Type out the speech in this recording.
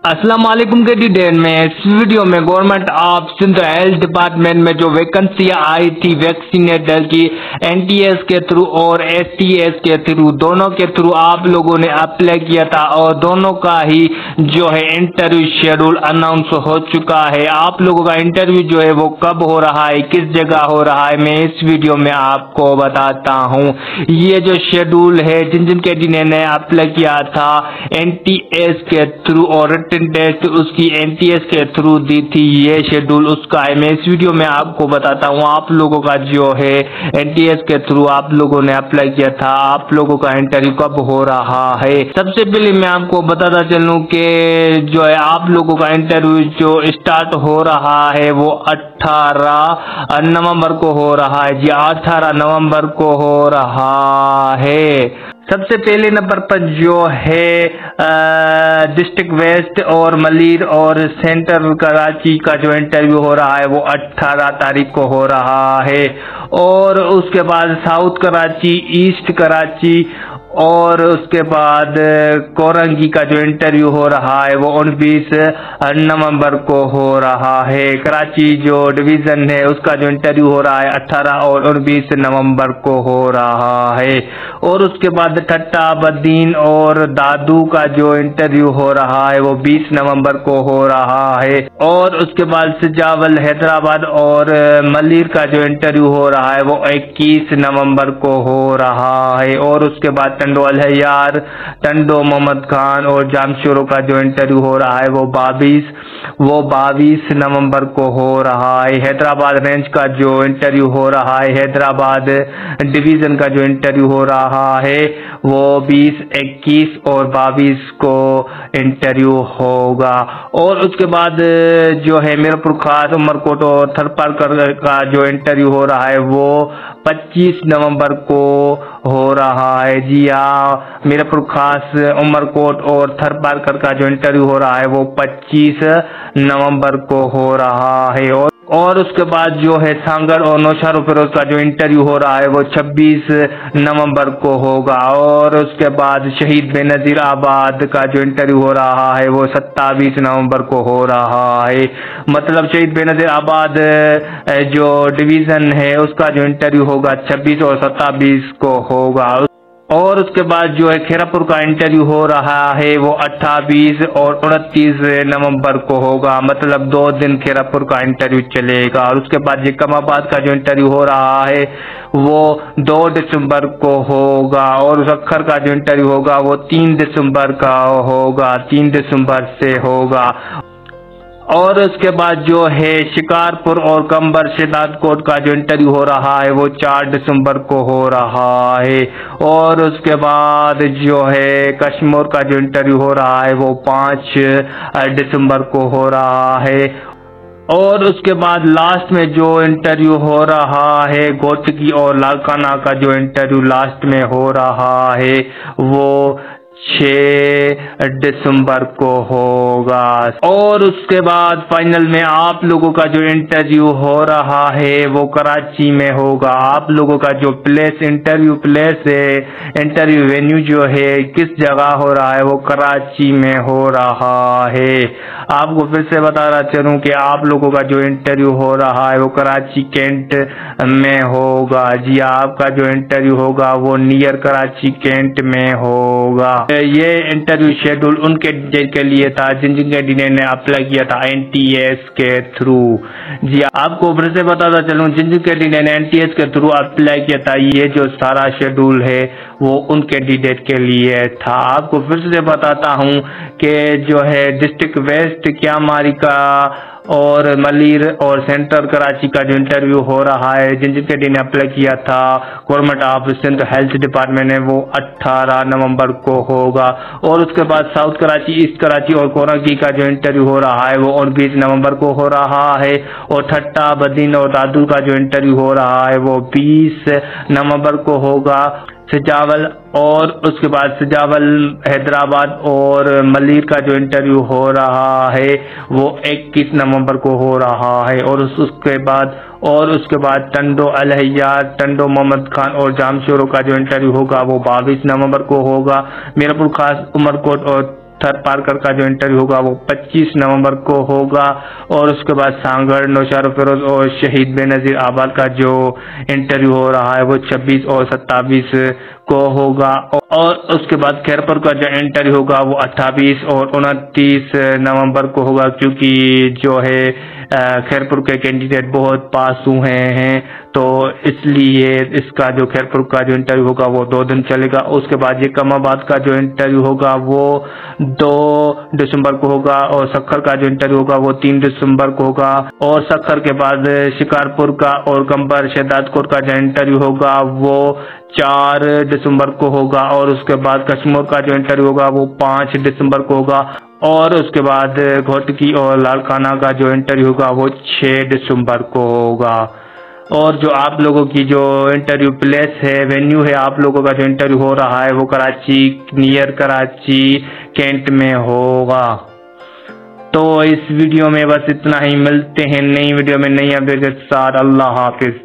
अस्सलाम वालेकुम के डिटेल में इस वीडियो में government of Sindh health department में जो वैकेंसियां आई थी वैक्सीनेटर की एनटीएस के थ्रू और एसटीएस के थ्रू, दोनों के थ्रू आप लोगों ने अप्लाई किया था और दोनों का ही जो है इंटरव्यू शेड्यूल अनाउंस हो चुका है। आप लोगों का इंटरव्यू जो है वो कब हो रहा है, किस जगह हो रहा है, मैं इस वीडियो में आपको बताता हूँ। ये जो शेड्यूल है जिन जिन कैंडिडेट ने अप्लाई किया था एनटीएस के थ्रू और टेस्ट उसकी एनटीएस के थ्रू दी थी, ये शेड्यूल उसका है। मैं इस वीडियो में आपको बताता हूँ आप लोगों का जो है एनटीएस के थ्रू आप लोगों ने अप्लाई किया था, आप लोगों का इंटरव्यू कब हो रहा है। सबसे पहले मैं आपको बताता चलूं कि जो है आप लोगों का इंटरव्यू जो स्टार्ट हो रहा है वो 18 नवंबर को हो रहा है। जी 18 नवंबर को हो रहा है। सबसे पहले नंबर पर जो है डिस्ट्रिक्ट वेस्ट और मलिर और सेंटर कराची का जो इंटरव्यू हो रहा है वो 18 तारीख को हो रहा है। और उसके बाद साउथ कराची, ईस्ट कराची और उसके बाद कोरंगी का जो इंटरव्यू हो रहा है वो 29 नवंबर को हो रहा है। कराची जो डिवीजन है उसका जो इंटरव्यू हो रहा है 18 और 29 नवंबर को हो रहा है। और उसके बाद ठट्टा, बद्दीन और दादू का जो इंटरव्यू हो रहा है वो 20 नवंबर को हो रहा है। और उसके बाद सजावल, हैदराबाद और मलिर का जो इंटरव्यू हो रहा है वो 21 नवंबर को हो रहा है। और उसके बाद टंडो अलहयार, टंडो मोहम्मद खान और जामशोरों का जो इंटरव्यू हो रहा है वो 22 नवंबर को हो रहा है। हैदराबाद रेंज का जो इंटरव्यू हो रहा है, हैदराबाद डिवीजन का जो इंटरव्यू हो रहा है वो 20, 21 और 22 को इंटरव्यू होगा। और उसके बाद जो है मीरपुर खास, उमरकोट और थरपारकर का जो इंटरव्यू हो रहा है वो 25 नवंबर को हो रहा है। जी हाँ, मीरपुर खास, उमरकोट और थरपारकर का जो इंटरव्यू हो रहा है वो 25 नवंबर को हो रहा है। और उसके बाद जो है सांगर और नौशार फिरोज का जो इंटरव्यू हो रहा है वो 26 नवंबर को होगा। और उसके बाद शहीद बेनजीर आबाद का जो इंटरव्यू हो रहा है वो 27 नवंबर को हो रहा है। मतलब शहीद बेनजीर आबाद जो डिवीजन है उसका जो इंटरव्यू होगा 26 और 27 को होगा। और उसके बाद जो है खेरापुर का इंटरव्यू हो रहा है वो 28 और 29 नवंबर को होगा। मतलब 2 दिन खेरापुर का इंटरव्यू चलेगा। और उसके बाद जिकमाबाद का जो इंटरव्यू हो रहा है वो 2 दिसंबर को होगा। और सक्खर का जो इंटरव्यू होगा वो 3 दिसंबर का होगा, 3 दिसंबर से होगा। और उसके बाद जो है शिकारपुर और कंबर शिदातकोट का जो इंटरव्यू हो रहा है वो 4 दिसंबर को हो रहा है। और उसके बाद जो है कश्मीर का जो इंटरव्यू हो रहा है वो 5 दिसंबर को हो रहा है। और उसके बाद लास्ट में जो इंटरव्यू हो रहा है गोटकी और लालकाना का जो इंटरव्यू लास्ट में हो रहा है वो 6 दिसंबर को होगा। और उसके बाद फाइनल में आप लोगों का जो इंटरव्यू हो रहा है वो कराची में होगा। आप लोगों का जो इंटरव्यू प्लेस है, इंटरव्यू वेन्यू जो है किस जगह हो रहा है वो कराची में हो रहा है। आपको फिर से बताना चलूं कि आप लोगों का जो इंटरव्यू हो रहा है वो कराची कैंट में होगा। जी आपका जो इंटरव्यू होगा वो नियर कराची कैंट में होगा। ये इंटरव्यू शेड्यूल उन कैंडिडेट के लिए था जिन जिन कैंडिडेट ने अप्लाई किया था एनटीएस के थ्रू। जी आपको फिर से बताता चलूं जिन जिन कैंडिडेट ने एनटीएस के थ्रू अप्लाई किया था ये जो सारा शेड्यूल है वो उन कैंडिडेट के लिए था। आपको फिर से बताता हूं कि जो है डिस्ट्रिक्ट वेस्ट, क्यामारी का और मलिर और सेंट्रल कराची का जो इंटरव्यू हो रहा है जिन जिन कैंडिडेट ने अप्लाई किया था government of Sindh health department ने वो 18 नवंबर को होगा। और उसके बाद साउथ कराची, ईस्ट कराची और कोरंगी का जो इंटरव्यू हो रहा है वो 29 नवंबर को हो रहा है। और ठट्टा, बद्दीन और दादू का जो इंटरव्यू हो रहा है वो 20 नवंबर को होगा। सजावल और उसके बाद सजावल, हैदराबाद और मलिर का जो इंटरव्यू हो रहा है वो 21 नवंबर को हो रहा है। और उसके बाद टंडो अलहयार, टंडो मोहम्मद खान और जामशोरों का जो इंटरव्यू होगा वो 22 नवंबर को होगा। मीरपुर खास, उमरकोट और पत्थर पारकर का जो इंटरव्यू होगा वो 25 नवंबर को होगा। और उसके बाद सांगड़ नौशार फिरोज और शहीद बेनजीर आबाद का जो इंटरव्यू हो रहा है वो 26 और 27 को होगा। और उसके बाद खैरपुर का जो इंटरव्यू होगा वो 28 और 29 नवंबर को होगा, क्योंकि जो है खैरपुर के कैंडिडेट बहुत पास हुए हैं, तो इसलिए इसका जो खैरपुर का जो इंटरव्यू होगा वो 2 दिन चलेगा। उसके बाद ये कमाबाद का जो इंटरव्यू होगा वो 2 दिसंबर को होगा। और सक्खर का जो इंटरव्यू होगा वो 3 दिसंबर को होगा। और सक्खर के बाद शिकारपुर का और गंबर शहदादकोट का जो इंटरव्यू होगा वो 4 दिसंबर को होगा। और उसके बाद कश्मीर का जो इंटरव्यू होगा वो 5 दिसंबर को होगा। और उसके बाद घोटकी और लाड़काना का जो इंटरव्यू होगा वो 6 दिसंबर को होगा। और जो आप लोगों की जो इंटरव्यू प्लेस है, वेन्यू है, आप लोगों का जो इंटरव्यू हो रहा है वो कराची, नियर कराची कैंट में होगा। तो इस वीडियो में बस इतना ही, मिलते हैं नई वीडियो में नई अपडेट के साथ। अल्लाह हाफिज।